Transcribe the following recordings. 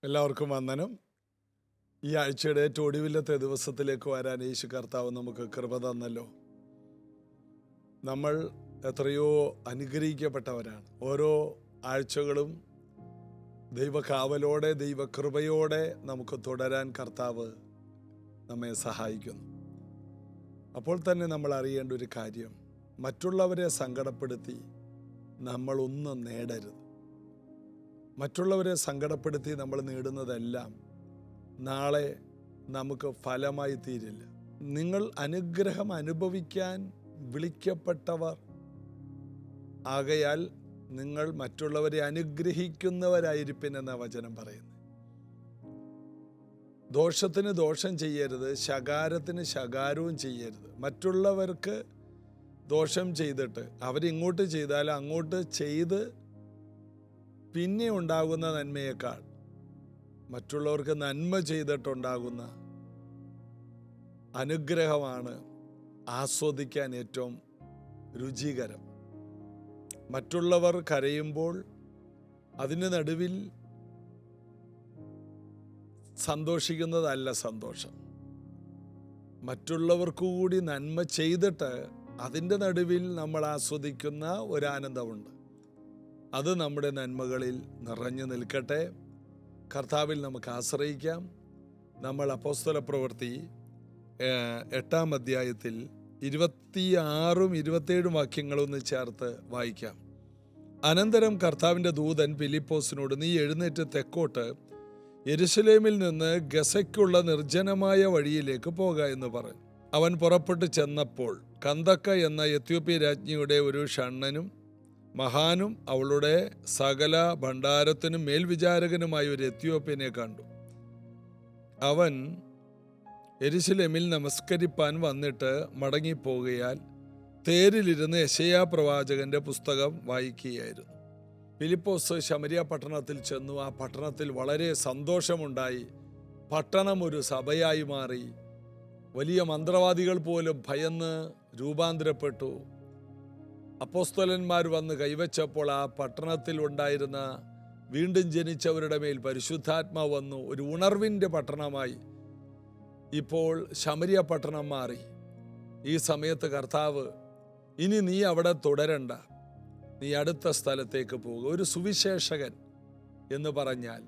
എല്ലാവർക്കും വന്ദനം. ഈ ആഴ്ചയുടെ ഏറ്റവും ഒടുവിലത്തെ ദിവസത്തിലേക്ക് വരാൻ യേശു കർത്താവ് നമുക്ക് കൃപ തന്നല്ലോ. നമ്മൾ എത്രയോ അനുഗ്രഹിക്കപ്പെട്ടവരാണ്. ഓരോ ആഴ്ചകളും ദൈവകാവലോടെ ദൈവകൃപയോടെ നമുക്ക് തുടരാൻ കർത്താവ് നമ്മെ സഹായിക്കുന്നു. അപ്പോൾ തന്നെ നമ്മൾ അറിയേണ്ട ഒരു കാര്യം, മറ്റുള്ളവരെ സങ്കടപ്പെടുത്തി നമ്മളൊന്നും നേടരുത്. മറ്റുള്ളവരെ സങ്കടപ്പെടുത്തി നമ്മൾ നേടുന്നതെല്ലാം നാളെ നമുക്ക് ഫലമായി തീരില്ല. നിങ്ങൾ അനുഗ്രഹം അനുഭവിക്കാൻ വിളിക്കപ്പെട്ടവർ ആകയാൽ നിങ്ങൾ മറ്റുള്ളവരെ അനുഗ്രഹിക്കുന്നവരായിരിപ്പിൻ എന്ന വചനം പറയുന്നു. ദോഷത്തിന് ദോഷം ചെയ്യരുത്, ശകാരത്തിന് ശകാരവും ചെയ്യരുത്. മറ്റുള്ളവർക്ക് ദോഷം ചെയ്തിട്ട് അവരിങ്ങോട്ട് ചെയ്താൽ അങ്ങോട്ട് ചെയ്ത് പിന്നെ ഉണ്ടാകുന്ന നന്മയേക്കാൾ മറ്റുള്ളവർക്ക് നന്മ ചെയ്തിട്ടുണ്ടാകുന്ന അനുഗ്രഹമാണ് ആസ്വദിക്കാൻ ഏറ്റവും രുചികരം. മറ്റുള്ളവർ കരയുമ്പോൾ അതിന് നടുവിൽ സന്തോഷിക്കുന്നതല്ല സന്തോഷം. മറ്റുള്ളവർക്ക് കൂടി നന്മ ചെയ്തിട്ട് അതിൻ്റെ നടുവിൽ നമ്മൾ ആസ്വദിക്കുന്ന ഒരാനന്ദമുണ്ട്. അത് നമ്മുടെ നന്മകളിൽ നിറഞ്ഞു നിൽക്കട്ടെ. കർത്താവിൽ നമുക്ക് ആശ്രയിക്കാം. നമ്മൾ അപ്പോസ്തലപ്രവൃത്തി 8-ാം അധ്യായത്തിൽ 26ഉം 27ഉം വാക്യങ്ങളൊന്ന് ചേർത്ത് വായിക്കാം. അനന്തരം കർത്താവിൻ്റെ ദൂതൻ ഫിലിപ്പോസിനോട്, നീ എഴുന്നേറ്റ് തെക്കോട്ട് യെരുശലേമിൽ നിന്ന് ഗസയ്ക്കുള്ള നിർജ്ജനമായ വഴിയിലേക്ക് പോക എന്ന് പറഞ്ഞു. അവൻ പുറപ്പെട്ടു ചെന്നപ്പോൾ കന്ദക്ക എന്ന എത്യോപ്യ രാജ്ഞിയുടെ ഒരു ഷണ്ഡനും മഹാനും അവളുടെ സകല ഭണ്ഡാരത്തിനും മേൽവിചാരകനുമായ ഒരു എത്യോപ്യനെ കണ്ടു. അവൻ യെരുശലേമിൽ നമസ്കരിപ്പാൻ വന്നിട്ട് മടങ്ങിപ്പോകയാൽ തേരിലിരുന്ന് യെശയ്യാ പ്രവാചകന്റെ പുസ്തകം വായിക്കുകയായിരുന്നു. ഫിലിപ്പോസ് ശമരിയ പട്ടണത്തിൽ ചെന്നു. ആ പട്ടണത്തിൽ വളരെ സന്തോഷമുണ്ടായി. പട്ടണം ഒരു സഭയായി മാറി. വലിയ മന്ത്രവാദികൾ പോലും ഭയന്ന് രൂപാന്തരപ്പെട്ടു. അപ്പോസ്തലന്മാർ വന്ന് കൈവച്ചപ്പോൾ ആ പട്ടണത്തിൽ ഉണ്ടായിരുന്ന വീണ്ടും ജനിച്ചവരുടെ മേൽ പരിശുദ്ധാത്മാവ് വന്നു. ഒരു ഉണർവിൻ്റെ പട്ടണമായി ഇപ്പോൾ ശമരിയ പട്ടണം മാറി. ഈ സമയത്ത് കർത്താവ്, ഇനി നീ അവിടെ തുടരണ്ട, നീ അടുത്ത സ്ഥലത്തേക്ക് പോകുക. ഒരു സുവിശേഷകൻ എന്ന് പറഞ്ഞാൽ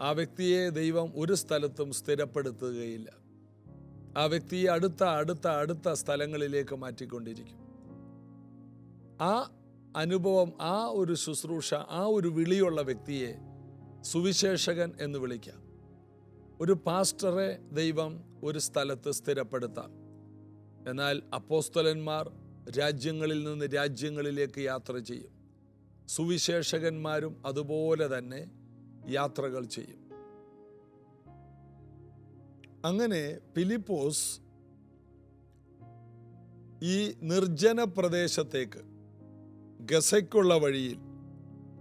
ആ വ്യക്തിയെ ദൈവം ഒരു സ്ഥലത്തും സ്ഥിരപ്പെടുത്തുകയില്ല. ആ വ്യക്തിയെ അടുത്ത അടുത്ത അടുത്ത സ്ഥലങ്ങളിലേക്ക് മാറ്റിക്കൊണ്ടിരിക്കും. ആ അനുഭവം, ആ ഒരു ശുശ്രൂഷ, ആ ഒരു വിളിയുള്ള വ്യക്തിയെ സുവിശേഷകൻ എന്ന് വിളിക്കാം. ഒരു പാസ്റ്ററെ ദൈവം ഒരു സ്ഥലത്ത് സ്ഥിരപ്പെടുത്താം. എന്നാൽ അപ്പോസ്തലന്മാർ രാജ്യങ്ങളിൽ നിന്ന് രാജ്യങ്ങളിലേക്ക് യാത്ര ചെയ്യും. സുവിശേഷകന്മാരും അതുപോലെ തന്നെ യാത്രകൾ ചെയ്യും. അങ്ങനെ ഫിലിപ്പോസ് ഈ നിർജ്ജന പ്രദേശത്തേക്ക്, ഗസയ്ക്കുള്ള വഴിയിൽ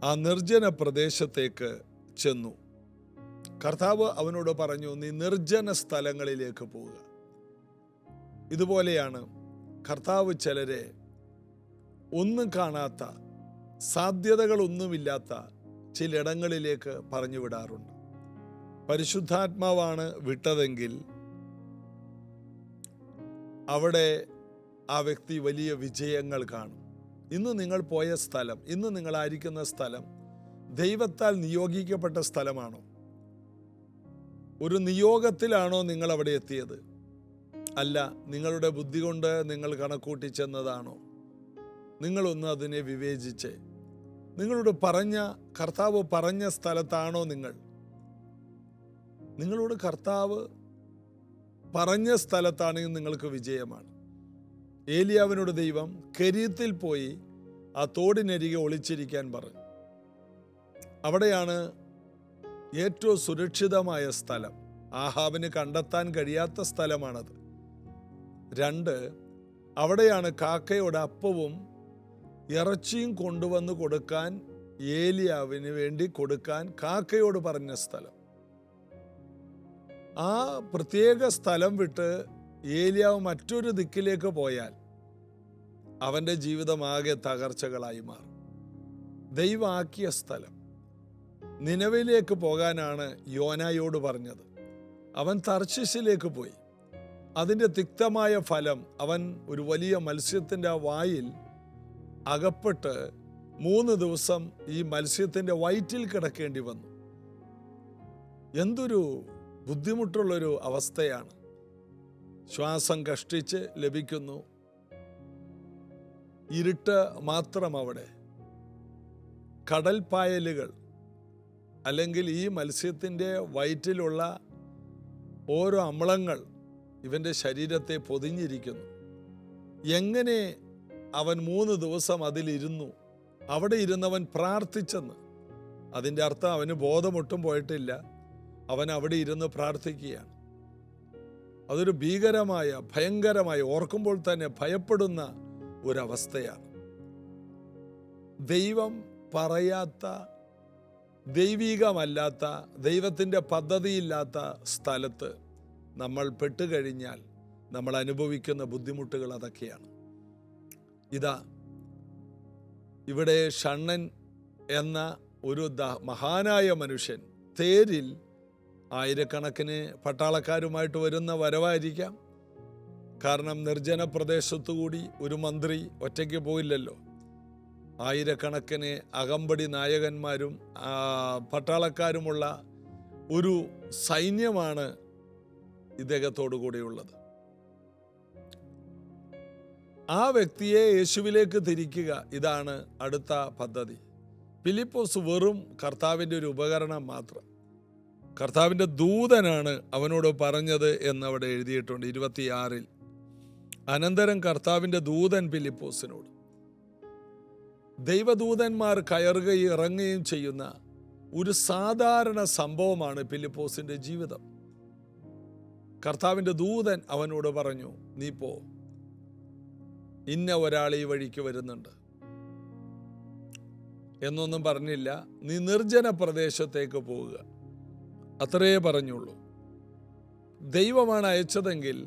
ആ നിർജ്ജന പ്രദേശത്തേക്ക് ചെന്നു. കർത്താവ് അവനോട് പറഞ്ഞു, നീ നിർജ്ജന സ്ഥലങ്ങളിലേക്ക് പോവുക. ഇതുപോലെയാണ് കർത്താവ് ചിലരെ ഒന്നും കാണാത്ത, സാധ്യതകളൊന്നുമില്ലാത്ത ചിലയിടങ്ങളിലേക്ക് പറഞ്ഞു വിടാറുണ്ട്. പരിശുദ്ധാത്മാവാണ് വിട്ടതെങ്കിൽ അവിടെ ആ വ്യക്തി വലിയ വിജയങ്ങൾ കാണും. ഇന്ന് നിങ്ങൾ പോയ സ്ഥലം, ഇന്ന് നിങ്ങളായിരിക്കുന്ന സ്ഥലം ദൈവത്താൽ നിയോഗിക്കപ്പെട്ട സ്ഥലമാണോ? ഒരു നിയോഗത്തിലാണോ നിങ്ങൾ അവിടെ എത്തിയത്? അല്ല, നിങ്ങളുടെ ബുദ്ധി കൊണ്ട് നിങ്ങൾ കണക്കൂട്ടി ചെന്നതാണോ? നിങ്ങളൊന്ന് അതിനെ വിവേചിച്ച്, നിങ്ങളോട് കർത്താവ് പറഞ്ഞ സ്ഥലത്താണോ നിങ്ങൾ? നിങ്ങളോട് കർത്താവ് പറഞ്ഞ സ്ഥലത്താണെങ്കിൽ നിങ്ങൾക്ക് വിജയമാണ്. ഏലിയാവിനോട് ദൈവം കെരീത്തിൽ പോയി ആ തോടിനരികെ ഒളിച്ചിരിക്കാൻ പറഞ്ഞു. അവിടെയാണ് ഏറ്റവും സുരക്ഷിതമായ സ്ഥലം. ആഹാബിന് കണ്ടെത്താൻ കഴിയാത്ത സ്ഥലമാണത്. 2, അവിടെയാണ് കാക്കയോട് അപ്പവും ഇറച്ചിയും കൊണ്ടുവന്ന് കൊടുക്കാൻ, ഏലിയാവിന് വേണ്ടി കൊടുക്കാൻ കാക്കയോട് പറഞ്ഞ സ്ഥലം. ആ പ്രത്യേക സ്ഥലം വിട്ട് ഏലിയാവ് മറ്റൊരു ദിക്കിലേക്ക് പോയാൽ അവൻ്റെ ജീവിതമാകെ തകർച്ചകളായി മാറും. ദൈവമാക്കിയ സ്ഥലം, നിനവയിലേക്ക് പോകാനാണ് യോനായോട് പറഞ്ഞത്. അവൻ തർശീശിലേക്ക് പോയി. അതിൻ്റെ തിക്തമായ ഫലം, അവൻ ഒരു വലിയ മത്സ്യത്തിൻ്റെ വായിൽ അകപ്പെട്ട് 3 ദിവസം ഈ മത്സ്യത്തിൻ്റെ വയറ്റിൽ കിടക്കേണ്ടി വന്നു. എന്തൊരു ബുദ്ധിമുട്ടുള്ളൊരു അവസ്ഥയാണ്. ശ്വാസം കഷ്ടിച്ച് ലഭിക്കുന്നു, ഇരുട്ട് മാത്രം അവിടെ. കടൽപ്പായലുകൾ അല്ലെങ്കിൽ ഈ മത്സ്യത്തിൻ്റെ വയറ്റിലുള്ള ഓരോ അമ്ലങ്ങൾ ഇവൻ്റെ ശരീരത്തെ പൊതിഞ്ഞിരിക്കുന്നു. എങ്ങനെ അവൻ 3 ദിവസം അതിലിരുന്നു? അവിടെ ഇരുന്നവൻ പ്രാർത്ഥിച്ചെന്ന്. അതിൻ്റെ അർത്ഥം അവന് ബോധമൊട്ടും പോയിട്ടില്ല, അവൻ അവിടെ ഇരുന്ന് പ്രാർത്ഥിക്കുകയാണ്. അതൊരു ഭീകരമായ, ഭയങ്കരമായ, ഓർക്കുമ്പോൾ തന്നെ ഭയപ്പെടുന്ന ഒരവസ്ഥയാണ്. ദൈവം പറയാത്ത, ദൈവികമല്ലാത്ത, ദൈവത്തിൻ്റെ പദ്ധതിയില്ലാത്ത സ്ഥലത്ത് നമ്മൾ പെട്ടുകഴിഞ്ഞാൽ നമ്മൾ അനുഭവിക്കുന്ന ബുദ്ധിമുട്ടുകൾ അതൊക്കെയാണ്. ഇതാ ഇവിടെ ഷണ്ണൻ എന്ന ഒരു മഹാനായ മനുഷ്യൻ തേരിൽ ആയിരക്കണക്കിന് പട്ടാളക്കാരുമായിട്ട് വരുന്ന വരവായിരിക്കാം. കാരണം നിർജ്ജന പ്രദേശത്തുകൂടി ഒരു മന്ത്രി ഒറ്റയ്ക്ക് പോയില്ലല്ലോ. ആയിരക്കണക്കിന് അകമ്പടി നായകന്മാരും പട്ടാളക്കാരുമുള്ള ഒരു സൈന്യമാണ് ഇദ്ദേഹത്തോടു കൂടെയുള്ളത്. ആ വ്യക്തിയെ യേശുവിലേക്ക് തിരിക്കുക, ഇതാണ് അടുത്ത പദ്ധതി. ഫിലിപ്പോസ് വെറും കർത്താവിൻ്റെ ഒരു ഉപകരണം മാത്രം. കർത്താവിൻ്റെ ദൂതനാണ് അവനോട് പറഞ്ഞത് എന്നവിടെ എഴുതിയിട്ടുണ്ട് 26. അനന്തരം കർത്താവിൻ്റെ ദൂതൻ ഫിലിപ്പോസിനോട്. ദൈവദൂതന്മാർ കയറുകയും ഇറങ്ങുകയും ചെയ്യുന്ന ഒരു സാധാരണ സംഭവമാണ് ഫിലിപ്പോസിൻ്റെ ജീവിതം. കർത്താവിൻ്റെ ദൂതൻ അവനോട് പറഞ്ഞു, നീ പോ, ഇന്ന ഒരാൾ ഈ വഴിക്ക് വരുന്നുണ്ട് എന്നൊന്നും പറഞ്ഞില്ല. നീ നിർജ്ജന പ്രദേശത്തേക്ക് പോവുക, അത്രേ പറഞ്ഞുള്ളൂ. ദൈവമാണ് അയച്ചതെങ്കിൽ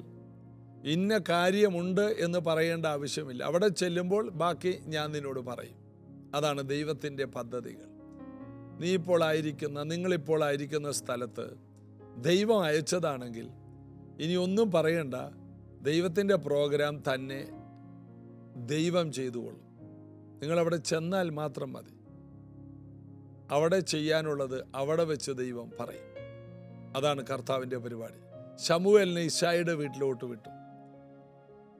ഇന്ന കാര്യമുണ്ട് എന്ന് പറയേണ്ട ആവശ്യമില്ല. അവിടെ ചെല്ലുമ്പോൾ ബാക്കി ഞാൻ നിന്നോട് പറയും. അതാണ് ദൈവത്തിൻ്റെ പദ്ധതികൾ. നിങ്ങളിപ്പോൾ ആയിരിക്കുന്ന സ്ഥലത്ത് ദൈവം അയച്ചതാണെങ്കിൽ ഇനി ഒന്നും പറയണ്ട, ദൈവത്തിൻ്റെ പ്രോഗ്രാം തന്നെ ദൈവം ചെയ്തുകൊള്ളും. നിങ്ങളവിടെ ചെന്നാൽ മാത്രം മതി. അവിടെ ചെയ്യാനുള്ളത് അവിടെ വെച്ച് ദൈവം പറയും. അതാണ് കർത്താവിൻ്റെ പരിപാടി. ശമൂവേലിനെ ഇശായിയുടെ വീട്ടിലോട്ട് വിട്ടു.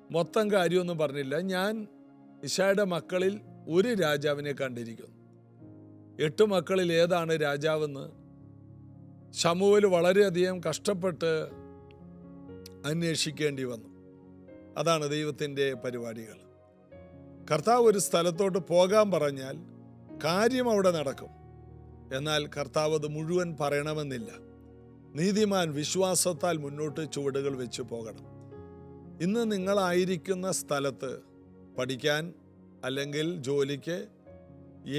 മൊത്തം കാര്യമൊന്നും പറഞ്ഞില്ല. ഞാൻ ഇശായിയുടെ മക്കളിൽ ഒരു രാജാവിനെ കണ്ടിരിക്കുന്നു. 8 മക്കളിൽ ഏതാണ് രാജാവെന്ന് ശമൂവേൽ വളരെയധികം കഷ്ടപ്പെട്ട് അന്വേഷിക്കേണ്ടി വന്നു. അതാണ് ദൈവത്തിൻ്റെ പരിപാടികൾ. കർത്താവ് ഒരു സ്ഥലത്തോട്ട് പോകാൻ പറഞ്ഞാൽ കാര്യം അവിടെ നടക്കും. എന്നാൽ കർത്താവ് അത് മുഴുവൻ പറയണമെന്നില്ല. നീതിമാൻ വിശ്വാസത്താൽ മുന്നോട്ട് ചുവടുകൾ വെച്ച് പോകണം. ഇന്ന് നിങ്ങളായിരിക്കുന്ന സ്ഥലത്ത് പഠിക്കാൻ അല്ലെങ്കിൽ ജോലിക്ക്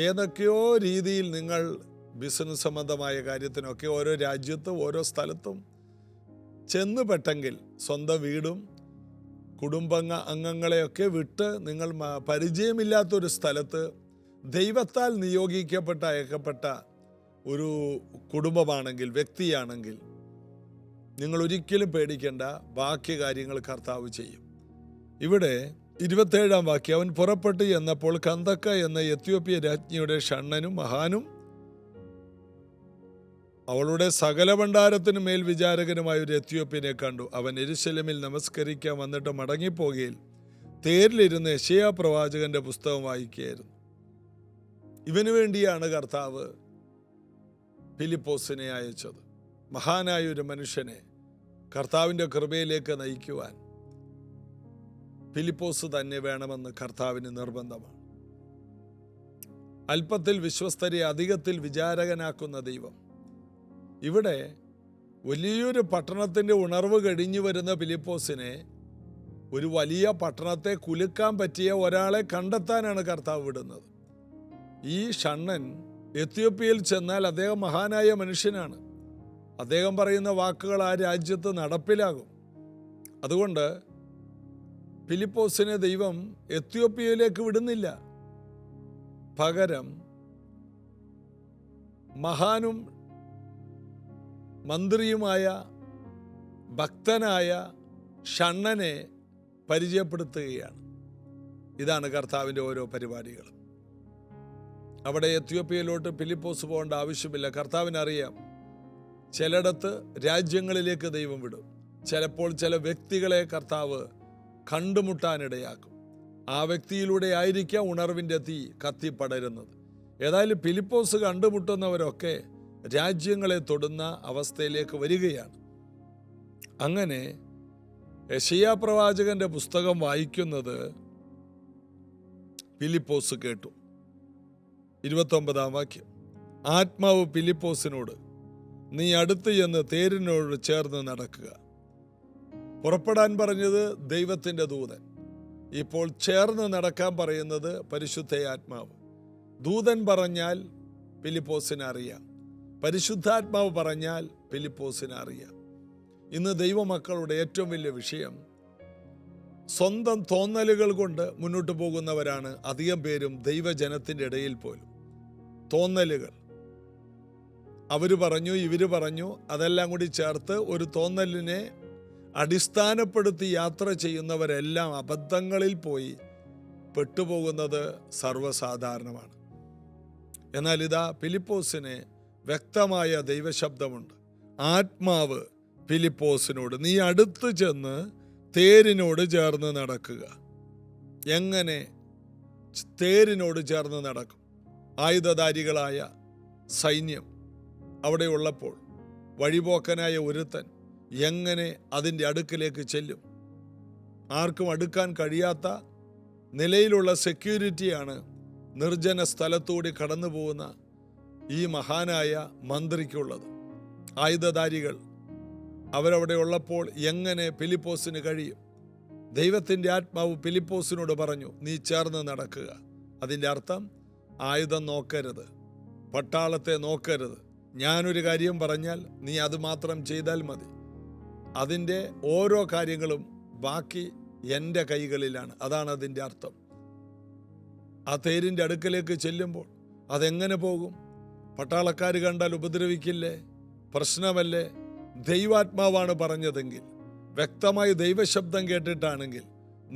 ഏതൊക്കെയോ രീതിയിൽ നിങ്ങൾ ബിസിനസ് സംബന്ധമായ കാര്യത്തിനൊക്കെ ഓരോ രാജ്യത്തും ഓരോ സ്ഥലത്തും ചെന്നുപെട്ടെങ്കിൽ സ്വന്തം വീടും അംഗങ്ങളെയൊക്കെ വിട്ട് നിങ്ങൾ പരിചയമില്ലാത്തൊരു സ്ഥലത്ത് ദൈവത്താൽ നിയോഗിക്കപ്പെട്ട അയക്കപ്പെട്ട ഒരു കുടുംബമാണെങ്കിൽ, വ്യക്തിയാണെങ്കിൽ നിങ്ങൾ ഒരിക്കലും പേടിക്കേണ്ട. ബാക്കി കാര്യങ്ങൾ കർത്താവ് ചെയ്യും. ഇവിടെ 27-ാം വാക്യം, അവൻ പുറപ്പെട്ടു എന്നപ്പോൾ കന്ദക്ക എന്ന എത്യോപ്യ രാജ്ഞിയുടെ ഷണ്ണനും മഹാനും അവളുടെ സകല ഭണ്ഡാരത്തിനു മേൽ വിചാരകനുമായ ഒരു എത്യോപ്യനെ കണ്ടു. അവൻ യെരൂശലേമിൽ നമസ്കരിക്കാൻ വന്നിട്ട് മടങ്ങിപ്പോകയിൽ തേരിലിരുന്ന് യെശയ്യാ പ്രവാചകന്റെ പുസ്തകം വായിക്കുകയായിരുന്നു. ഇവന് വേണ്ടിയാണ് കർത്താവ് ഫിലിപ്പോസിനെ അയച്ചത്. മഹാനായ ഒരു മനുഷ്യനെ കർത്താവിൻ്റെ കൃപയിലേക്ക് നയിക്കുവാൻ ഫിലിപ്പോസ് തന്നെ വേണമെന്ന് കർത്താവിന് നിർബന്ധമാണ്. അല്പത്തിൽ വിശ്വസ്തരെ അധികത്തിൽ വിചാരകനാക്കുന്ന ദൈവം. ഇവിടെ വലിയൊരു പട്ടണത്തിൻ്റെ ഉണർവ് കഴിഞ്ഞു വരുന്ന ഫിലിപ്പോസിനെ ഒരു വലിയ പട്ടണത്തെ കുലുക്കാൻ പറ്റിയ ഒരാളെ കണ്ടെത്താനാണ് കർത്താവ് വിടുന്നത്. ഈ ഷണ്ണൻ എത്യോപ്യയിൽ ചെന്നാൽ അദ്ദേഹം മഹാനായ മനുഷ്യനാണ്. അദ്ദേഹം പറയുന്ന വാക്കുകൾ ആ രാജ്യത്ത് നടപ്പിലാകും. അതുകൊണ്ട് ഫിലിപ്പോസിനെ ദൈവം എത്യോപ്യയിലേക്ക് വിടുന്നില്ല. പകരം മഹാനും മന്ത്രിയുമായ ഭക്തനായ ഷണ്ണനെ പരിചയപ്പെടുത്തുകയാണ്. ഇതാണ് കർത്താവിൻ്റെ ഓരോ പരിപാടികളും. അവിടെ എത്യോപ്യയിലോട്ട് ഫിലിപ്പോസ് പോകേണ്ട ആവശ്യമില്ല. കർത്താവിനറിയാം, ചിലയിടത്ത് രാജ്യങ്ങളിലേക്ക് ദൈവം വിടും, ചിലപ്പോൾ ചില വ്യക്തികളെ കർത്താവ് കണ്ടുമുട്ടാനിടയാക്കും. ആ വ്യക്തിയിലൂടെ ആയിരിക്കാം ഉണർവിൻ്റെ തീ കത്തിപ്പടരുന്നത്. ഏതായാലും ഫിലിപ്പോസ് കണ്ടുമുട്ടുന്നവരൊക്കെ രാജ്യങ്ങളെ തൊടുന്ന അവസ്ഥയിലേക്ക് വരികയാണ്. അങ്ങനെ യെശയ്യാ പ്രവാചകന്റെ പുസ്തകം വായിക്കുന്നത് ഫിലിപ്പോസ് കേട്ടു. 29-ാം വാക്യം, ആത്മാവ് ഫിലിപ്പോസിനോട്, നീ അടുത്ത് ചെന്ന് തേരിനോട് ചേർന്ന് നടക്കുക. പുറപ്പെടാൻ പറഞ്ഞത് ദൈവത്തിൻ്റെ ദൂതൻ, ഇപ്പോൾ ചേർന്ന് നടക്കാൻ പറയുന്നത് പരിശുദ്ധ ആത്മാവ്. ദൂതൻ പറഞ്ഞാൽ ഫിലിപ്പോസിന് അറിയാം, പരിശുദ്ധാത്മാവ് പറഞ്ഞാൽ ഫിലിപ്പോസിന് അറിയാം. ഇന്ന് ദൈവമക്കളുടെ ഏറ്റവും വലിയ വിഷയം സ്വന്തം തോന്നലുകൾ കൊണ്ട് മുന്നോട്ട് പോകുന്നവരാണ് അധികം പേരും ദൈവജനത്തിൻ്റെ ഇടയിൽ പോലും. തോന്നലുകൾ, അവർ പറഞ്ഞു ഇവർ പറഞ്ഞു, അതെല്ലാം കൂടി ചേർത്ത് ഒരു തോന്നലിനെ അടിസ്ഥാനപ്പെടുത്തി യാത്ര ചെയ്യുന്നവരെല്ലാം അബദ്ധങ്ങളിൽ പോയി പെട്ടുപോകുന്നത് സർവ്വസാധാരണമാണ്. എന്നാൽ ഇതാ ഫിലിപ്പോസിന് വ്യക്തമായ ദൈവശബ്ദമുണ്ട്. ആത്മാവ് ഫിലിപ്പോസിനോട്, നീ അടുത്ത് ചെന്ന് തേരിനോട് ചേർന്ന് നടക്കുക. എങ്ങനെ തേരിനോട് ചേർന്ന് നടക്കും? ആയുധധാരികളായ സൈന്യം അവിടെ ഉള്ളപ്പോൾ വഴിപോക്കനായ ഒരുത്തൻ എങ്ങനെ അതിൻ്റെ അടുക്കിലേക്ക് ചെല്ലും? ആർക്കും അടുക്കാൻ കഴിയാത്ത നിലയിലുള്ള സെക്യൂരിറ്റിയാണ് നിർജ്ജന സ്ഥലത്തൂടി കടന്നു പോകുന്ന ഈ മഹാനായ മന്ത്രിക്കുള്ളത്. ആയുധധാരികൾ അവരവിടെ ഉള്ളപ്പോൾ എങ്ങനെ ഫിലിപ്പോസിന് കഴിയും? ദൈവത്തിൻ്റെ ആത്മാവ് ഫിലിപ്പോസിനോട് പറഞ്ഞു, നീ ചേർന്ന് നടക്കുക. അതിൻ്റെ അർത്ഥം ആയുധം നോക്കരുത്, പട്ടാളത്തെ നോക്കരുത്. ഞാനൊരു കാര്യം പറഞ്ഞാൽ നീ അത് മാത്രം ചെയ്താൽ മതി. അതിൻ്റെ ഓരോ കാര്യങ്ങളും ബാക്കി എൻ്റെ കൈകളിലാണ്. അതാണ് അതിൻ്റെ അർത്ഥം. ആ തേരിൻ്റെ അടുക്കലേക്ക് ചെല്ലുമ്പോൾ അതെങ്ങനെ പോകും? പട്ടാളക്കാർ കണ്ടാൽ ഉപദ്രവിക്കില്ലേ? പ്രശ്നമല്ലേ? ദൈവാത്മാവാണ് പറഞ്ഞതെങ്കിൽ, വ്യക്തമായി ദൈവശബ്ദം കേട്ടിട്ടാണെങ്കിൽ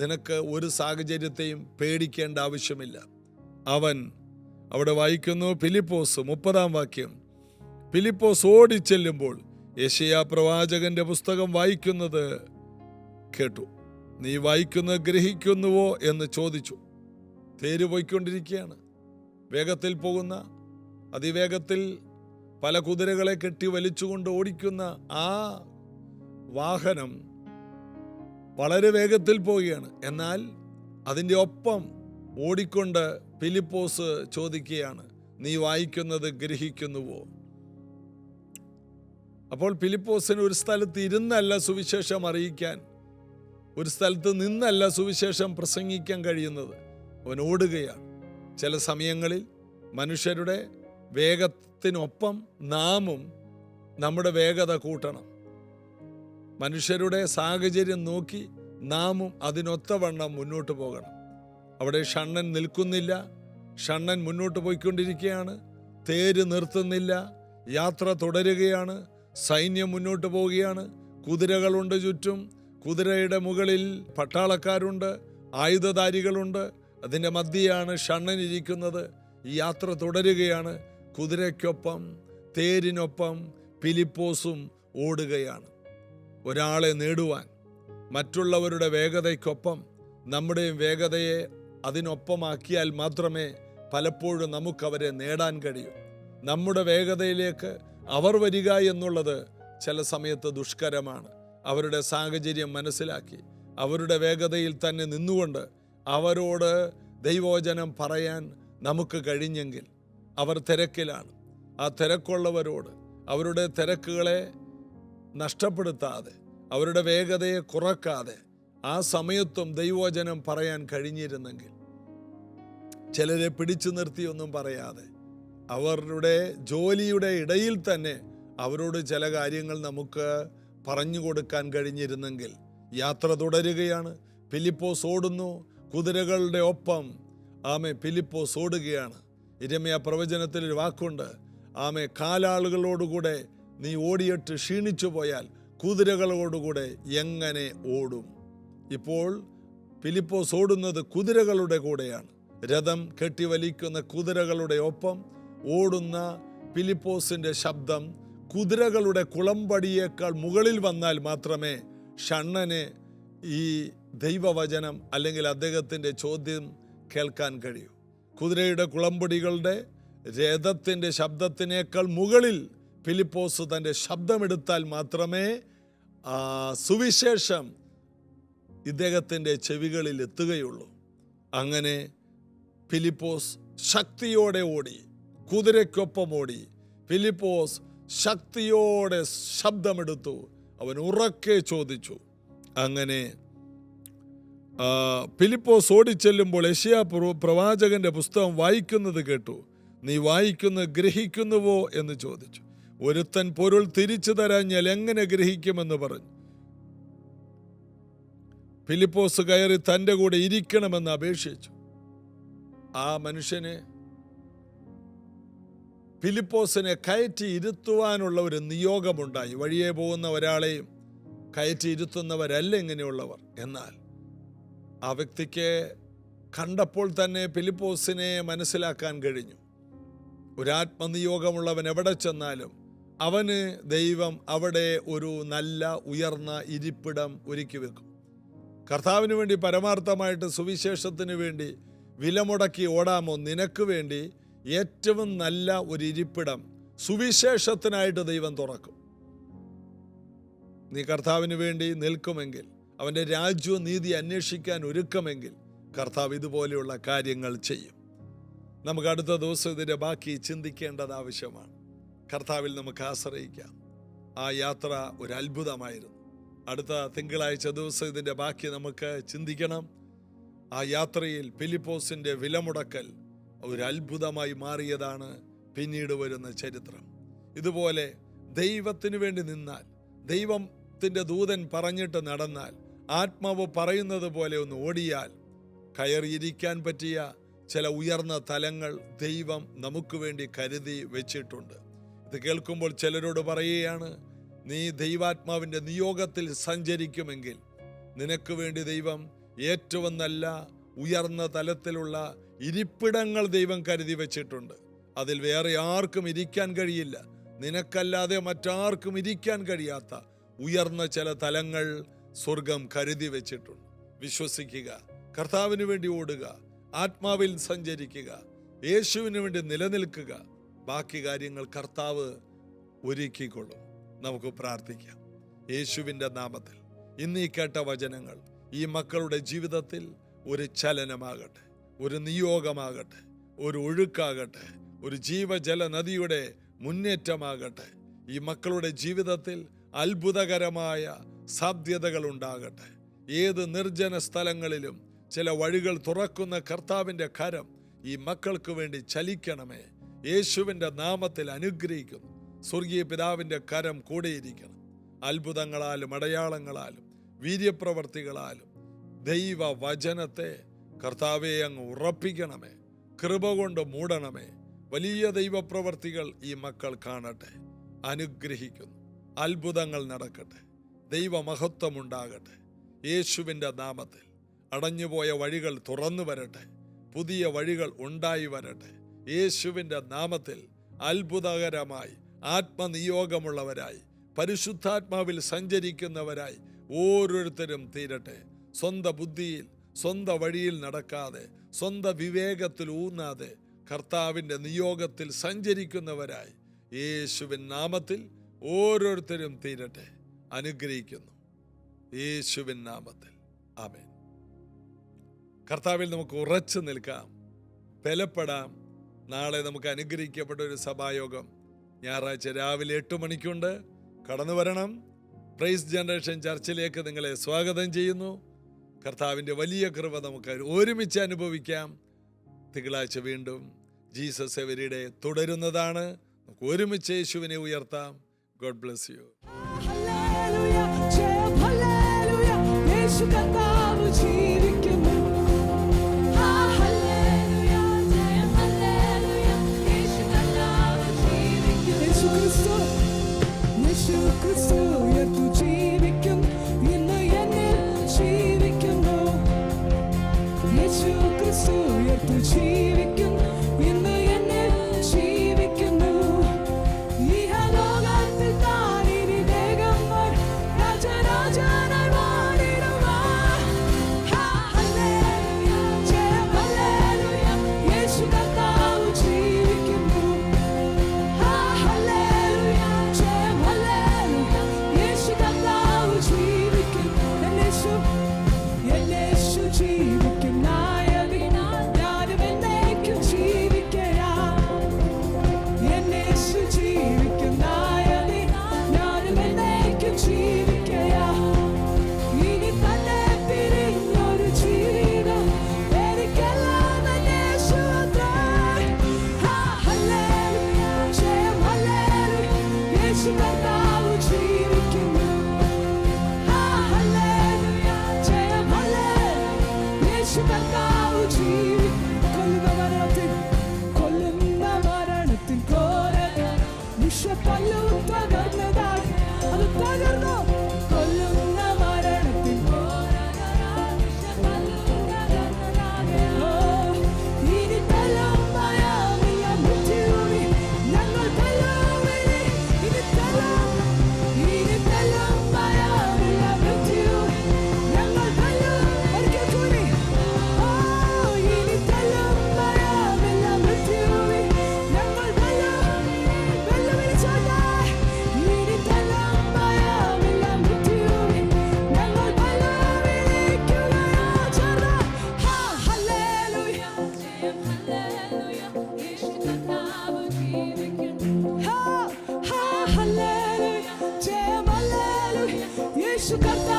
നിനക്ക് ഒരു സാഹചര്യത്തെയും പേടിക്കേണ്ട ആവശ്യമില്ല. അവൻ അവിടെ വായിക്കുന്നു, ഫിലിപ്പോസ് 30-ാം വാക്യം, ഫിലിപ്പോസ് ഓടിച്ചെല്ലുമ്പോൾ യെശയ്യാ പ്രവാചകന്റെ പുസ്തകം വായിക്കുന്നത് കേട്ടു. നീ വായിക്കുന്നത് ഗ്രഹിക്കുന്നുവോ എന്ന് ചോദിച്ചു. തേര് പോയിക്കൊണ്ടിരിക്കുകയാണ്. വേഗത്തിൽ പോകുന്ന, അതിവേഗത്തിൽ പല കുതിരകളെ കെട്ടി വലിച്ചുകൊണ്ട് ഓടിക്കുന്ന ആ വാഹനം വളരെ വേഗത്തിൽ പോവുകയാണ്. എന്നാൽ അതിൻ്റെ ഒപ്പം ഓടിക്കൊണ്ട് ഫിലിപ്പോസ് ചോദിക്കുകയാണ്, നീ വായിക്കുന്നത് ഗ്രഹിക്കുന്നുവോ? അപ്പോൾ ഫിലിപ്പോസിന് ഒരു സ്ഥലത്ത് ഇരുന്നല്ല സുവിശേഷം അറിയിക്കാൻ, ഒരു സ്ഥലത്ത് നിന്നല്ല സുവിശേഷം പ്രസംഗിക്കാൻ കഴിയുന്നത്. അവൻ ഓടുകയാണ്. ചില സമയങ്ങളിൽ മനുഷ്യരുടെ വേഗത്തിനൊപ്പം നാമും നമ്മുടെ വേഗത കൂട്ടണം. മനുഷ്യരുടെ സാഹചര്യം നോക്കി നാമും അതിനൊത്തവണ്ണം മുന്നോട്ട് പോകണം. അവിടെ ഷണ്ണൻ നിൽക്കുന്നില്ല, ഷണ്ണൻ മുന്നോട്ട് പോയിക്കൊണ്ടിരിക്കുകയാണ്. തേര് നിർത്തുന്നില്ല, യാത്ര തുടരുകയാണ്. സൈന്യം മുന്നോട്ട് പോവുകയാണ്. കുതിരകളുണ്ട് ചുറ്റും, കുതിരയുടെ മുകളിൽ പട്ടാളക്കാരുണ്ട്, ആയുധധാരികളുണ്ട്. അതിൻ്റെ മധ്യയാണ് ഷണ്ണൻ ഇരിക്കുന്നത്. ഈ യാത്ര തുടരുകയാണ്. കുതിരയ്ക്കൊപ്പം, തേരിനൊപ്പം ഫിലിപ്പോസും ഓടുകയാണ്. ഒരാളെ നേടുവാൻ മറ്റുള്ളവരുടെ വേഗതയ്ക്കൊപ്പം നമ്മുടെയും വേഗതയെ അതിനൊപ്പമാക്കിയാൽ മാത്രമേ പലപ്പോഴും നമുക്കവരെ നേടാൻ കഴിയൂ. നമ്മുടെ വേഗതയിലേക്ക് അവർ വരിക എന്നുള്ളത് ചില സമയത്ത് ദുഷ്കരമാണ്. അവരുടെ സാഹചര്യം മനസ്സിലാക്കി അവരുടെ വേഗതയിൽ തന്നെ നിന്നുകൊണ്ട് അവരോട് ദൈവവചനം പറയാൻ നമുക്ക് കഴിഞ്ഞെങ്കിൽ, അവർ തിരക്കിലാണ്, ആ തിരക്കുള്ളവരോട് അവരുടെ തിരക്കുകളെ നഷ്ടപ്പെടുത്താതെ, അവരുടെ വേഗതയെ കുറക്കാതെ ആ സമയത്തും ദൈവവചനം പറയാൻ കഴിഞ്ഞിരുന്നെങ്കിൽ, ചിലരെ പിടിച്ചു നിർത്തിയൊന്നും പറയാതെ അവരുടെ ജോലിയുടെ ഇടയിൽ തന്നെ അവരോട് ചില കാര്യങ്ങൾ നമുക്ക് പറഞ്ഞു കൊടുക്കാൻ കഴിഞ്ഞിരുന്നെങ്കിൽ. യാത്ര തുടരുകയാണ്. ഫിലിപ്പോസ് ഓടുന്നു, കുതിരകളുടെ ഒപ്പം ഫിലിപ്പോസ് ഓടുകയാണ്. യിരെമ്യാ പ്രവചനത്തിൽ ഒരു വാക്കുണ്ട്, കാലാളുകളോടുകൂടെ നീ ഓടിയിട്ട് ക്ഷീണിച്ചു പോയാൽ കുതിരകളോടുകൂടെ എങ്ങനെ ഓടും? ഇപ്പോൾ ഫിലിപ്പോസ് ഓടുന്നത് കുതിരകളുടെ കൂടെയാണ്. രഥം കെട്ടിവലിക്കുന്ന കുതിരകളുടെ ഒപ്പം ഓടുന്ന ഫിലിപ്പോസിൻ്റെ ശബ്ദം കുതിരകളുടെ കുളമ്പടിയേക്കാൾ മുകളിൽ വന്നാൽ മാത്രമേ ഷണ്ണന് ഈ ദൈവവചനം അല്ലെങ്കിൽ അദ്ദേഹത്തിൻ്റെ ചോദ്യം കേൾക്കാൻ കഴിയൂ. കുതിരയുടെ കുളമ്പടികളുടെ രഥത്തിൻ്റെ ശബ്ദത്തിനേക്കാൾ മുകളിൽ ഫിലിപ്പോസ് തൻ്റെ ശബ്ദമെടുത്താൽ മാത്രമേ സുവിശേഷം ഇദ്ദേഹത്തിൻ്റെ ചെവികളിൽ എത്തുകയുള്ളൂ. അങ്ങനെ ഫിലിപ്പോസ് ശക്തിയോടെ ഓടി, കുതിരയ്ക്കൊപ്പം ഓടി. ഫിലിപ്പോസ് ശക്തിയോടെ ശബ്ദമെടുത്തു, അവൻ ഉറക്കെ ചോദിച്ചു. അങ്ങനെ ഫിലിപ്പോസ് ഓടിച്ചെല്ലുമ്പോൾ യെശയ്യാ പ്രവാചകന്റെ പുസ്തകം വായിക്കുന്നത് കേട്ടു. നീ വായിക്കുന്നത് ഗ്രഹിക്കുന്നുവോ എന്ന് ചോദിച്ചു. ഒരുത്തൻ പൊരുൾ തിരിച്ചു തരാഞ്ഞാൽ എങ്ങനെ ഗ്രഹിക്കുമെന്ന് പറഞ്ഞു. ഫിലിപ്പോസ് കയറി തൻ്റെ കൂടെ ഇരിക്കണമെന്ന് അപേക്ഷിച്ചു. ആ മനുഷ്യന് ഫിലിപ്പോസിനെ കയറ്റി ഇരുത്തുവാനുള്ള ഒരു നിയോഗമുണ്ടായി. വഴിയെ പോകുന്ന ഒരാളെയും കയറ്റി ഇരുത്തുന്നവരല്ല ഇങ്ങനെയുള്ളവർ. എന്നാൽ ആ വ്യക്തിക്ക് കണ്ടപ്പോൾ തന്നെ ഫിലിപ്പോസിനെ മനസ്സിലാക്കാൻ കഴിഞ്ഞു. ഒരാത്മനിയോഗമുള്ളവൻ എവിടെ ചെന്നാലും അവന് ദൈവം അവിടെ ഒരു നല്ല ഉയർന്ന ഇരിപ്പിടം ഒരുക്കി വെക്കും. കർത്താവിന് വേണ്ടി പരമാർത്ഥമായിട്ട് സുവിശേഷത്തിന് വേണ്ടി വിലമുടക്കി ഓടാമോ? നിനക്ക് വേണ്ടി ഏറ്റവും നല്ല ഒരു ഇരിപ്പിടം സുവിശേഷത്തിനായിട്ട് ദൈവം തുറക്കും. നീ കർത്താവിന് വേണ്ടി നിൽക്കുമെങ്കിൽ, അവൻ്റെ രാജ്യവും നീതി അന്വേഷിക്കാൻ ഒരുക്കമെങ്കിൽ കർത്താവ് ഇതുപോലെയുള്ള കാര്യങ്ങൾ ചെയ്യും. നമുക്ക് അടുത്ത ദിവസം ഇതിൻ്റെ ബാക്കി ചിന്തിക്കേണ്ടത് ആവശ്യമാണ്. കർത്താവിൽ നമുക്ക് ആശ്രയിക്കാം. ആ യാത്ര ഒരു അത്ഭുതമായിരുന്നു. അടുത്ത തിങ്കളാഴ്ച ദിവസം ഇതിൻ്റെ ബാക്കി നമുക്ക് ചിന്തിക്കണം. ആ യാത്രയിൽ ഫിലിപ്പോസിൻ്റെ വിലമുടക്കൽ ഒരു അത്ഭുതമായി മാറിയതാണ് പിന്നീട് വരുന്ന ചരിത്രം. ഇതുപോലെ ദൈവത്തിന് വേണ്ടി നിന്നാൽ, ദൈവത്തിൻ്റെ ദൂതൻ പറഞ്ഞിട്ട് നടന്നാൽ, ആത്മാവ് പറയുന്നത് പോലെ ഒന്ന് ഓടിയാൽ കയറിയിരിക്കാൻ പറ്റിയ ചില ഉയർന്ന തലങ്ങൾ ദൈവം നമുക്ക് വേണ്ടി കരുതി വെച്ചിട്ടുണ്ട്. ഇത് കേൾക്കുമ്പോൾ ചിലരോട് പറയുകയാണ്, നീ ദൈവാത്മാവിൻ്റെ നിയോഗത്തിൽ സഞ്ചരിക്കുമെങ്കിൽ നിനക്ക് വേണ്ടി ദൈവം ഏറ്റവും നല്ല ഉയർന്ന തലത്തിലുള്ള ഇരിപ്പിടങ്ങൾ ദൈവം കരുതി വെച്ചിട്ടുണ്ട്. അതിൽ വേറെ ആർക്കും ഇരിക്കാൻ കഴിയില്ല. നിനക്കല്ലാതെ മറ്റാർക്കും ഇരിക്കാൻ കഴിയാത്ത ഉയർന്ന ചില തലങ്ങൾ സ്വർഗം കരുതി വെച്ചിട്ടുണ്ട്. വിശ്വസിക്കുക, കർത്താവിന് വേണ്ടി ഓടുക, ആത്മാവിൽ സഞ്ചരിക്കുക, യേശുവിന് വേണ്ടി നിലനിൽക്കുക. ബാക്കി കാര്യങ്ങൾ കർത്താവ് ഒരുക്കിക്കൊള്ളും. നമുക്ക് പ്രാർത്ഥിക്കാം. യേശുവിൻ്റെ നാമത്തിൽ ഇന്ന് ഈ കേട്ട വചനങ്ങൾ ഈ മക്കളുടെ ജീവിതത്തിൽ ഒരു ചലനമാകട്ടെ, ഒരു നിയോഗമാകട്ടെ, ഒരു ഒഴുക്കാകട്ടെ, ഒരു ജീവജല നദിയുടെ മുന്നേറ്റമാകട്ടെ. ഈ മക്കളുടെ ജീവിതത്തിൽ അത്ഭുതകരമായ സാധ്യതകൾ ഉണ്ടാകട്ടെ. ഏത് നിർജ്ജന സ്ഥലങ്ങളിലും ചില വഴികൾ തുറക്കുന്ന കർത്താവിൻ്റെ കരം ഈ മക്കൾക്ക് വേണ്ടി ചലിക്കണമേ. യേശുവിൻ്റെ നാമത്തിൽ അനുഗ്രഹിക്കുന്നു. സ്വർഗീയ പിതാവിൻ്റെ കരം കൂടെയിരിക്കണം. അത്ഭുതങ്ങളാലും അടയാളങ്ങളാലും വീര്യപ്രവർത്തികളാലും ദൈവവചനത്തെ കർത്താവെ അങ്ങ് ഉറപ്പിക്കണമേ. കൃപ കൊണ്ട് മൂടണമേ. വലിയ ദൈവപ്രവർത്തികൾ ഈ മക്കൾ കാണട്ടെ. അനുഗ്രഹിക്കുന്നു. അത്ഭുതങ്ങൾ നടക്കട്ടെ. ദൈവമഹത്വമുണ്ടാകട്ടെ. യേശുവിൻ്റെ നാമത്തിൽ അടഞ്ഞുപോയ വഴികൾ തുറന്നു വരട്ടെ. പുതിയ വഴികൾ ഉണ്ടായി വരട്ടെ. യേശുവിൻ്റെ നാമത്തിൽ അത്ഭുതകരമായി ആത്മനിയോഗമുള്ളവരായി പരിശുദ്ധാത്മാവിൽ സഞ്ചരിക്കുന്നവരായി ഓരോരുത്തരും തീരട്ടെ. സ്വന്തം ബുദ്ധിയിൽ സ്വന്തം വഴിയിൽ നടക്കാതെ, സ്വന്തം വിവേകത്തിൽ ഊന്നാതെ കർത്താവിൻ്റെ നിയോഗത്തിൽ സഞ്ചരിക്കുന്നവരായി യേശുവിൻ നാമത്തിൽ ഓരോരുത്തരും തീരട്ടെ. അനുഗ്രഹിക്കുന്നു യേശുവിൻ നാമത്തിൽ. ആമേൻ. കർത്താവിൽ നമുക്ക് ഉറച്ചു നിൽക്കാം, ബലപ്പെടാം. നാളെ നമുക്ക് അനുഗ്രഹിക്കപ്പെട്ട ഒരു സഭായോഗം ഞായറാഴ്ച രാവിലെ 8 മണിക്കുണ്ട്. കടന്നു വരണം. പ്രൈസ് ജനറേഷൻ ചർച്ചിലേക്ക് നിങ്ങളെ സ്വാഗതം ചെയ്യുന്നു. കർത്താവിൻ്റെ വലിയ കൃപ നമുക്ക് ഒരുമിച്ച് അനുഭവിക്കാം. തിങ്കളാഴ്ച വീണ്ടും ജീസസ് എവരിഡേ തുടരുന്നതാണ്. നമുക്ക് ഒരുമിച്ച് യേശുവിനെ ഉയർത്താം. God bless you. ക്രിസ്തു ഉയർത്തു ജീവിക്കും, ഇന്ന് എന്നിൽ ജീവിക്കുന്നു. യേശു ക്രിസ്തു ഉയർത്തു ജീവിക്കും, ഇന്ന് എന്നിൽ ജീവിക്കുന്നു. ഇഹലോകത്തിൽ താൻ ഇനി വേഗം വരും, രാജരാജനായി വാണിടുവാൻ. ഹല്ലേലൂയ, ജയം ഹല്ലേലൂയ, യേശു കർത്താവ് ജീവിക്കുന്നു. ഹല്ലേലൂയ, ജയം ഹല്ലേലൂയ, യേശു കർത്താവ് ജീവിക്കുന്നു. യേശു ജീവിക്കും, നായകനായി ഞാനും എന്നേക്കും ജീവിക്കയാം. യേശു ജീവിക്കും, നായകനായി ഞാനും എന്നേക്കും ജീവിക്കയാം. ഇനി തന്നെ പിരിഞ്ഞൊരു ജീവിതം എനിക്കെല്ലാം യേശു അത്രേ. ഹല്ലേലൂയ, ജയം ഹല്ലേലൂയ, യേശു കർത്താവ് ജീവിക്കുന്നു. ഹല്ലേലൂയ, ജയം ഹല്ലേലൂയ, യേശു കർത്താവ് ജീവിക്കുന്നു. കൊല്ലുന്ന മരണത്തിൻ കോരകൾ വിഷപ്പല്ലു തകർന്നതായി അത് തകർന്നു. കൊല്ലുന്ന മരണത്തിൻ കോരകളാൽ വിഷപ്പല്ലു തകർന്നതാകെ. ഇനി തല്ലും ഭയമില്ല മൃത്യുവിൽ, ഞങ്ങൾ തല്ലുവിളി ഇനി തല്ലും. ഇനി തല്ലും ഭയമില്ല മൃത്യുവിൽ, ഞങ്ങൾ തല്ലും. ഒരിക്കൽ കൂടി. ഇനി തല്ലും ഭയമില്ല മൃത്യുവിൽ, ഞങ്ങൾ തല്ലും. വെല്ലുവിളിച്ചോട്ടെ. ഇനി തല്ലും ഭയമില്ല മൃത്യുവിൽ, ഞങ്ങൾ വെല്ലുവിളിക്കുകയാ ചേർന്ന്. ഹല്ലേലൂയ, ജയം ഹല്ലേലൂയ, യേശു കർത്താവ് ജീവിക്കുന്നു. ഹല്ലേലൂയ, ജയം ഹല്ലേലൂയ, യേശു കർത്താവ്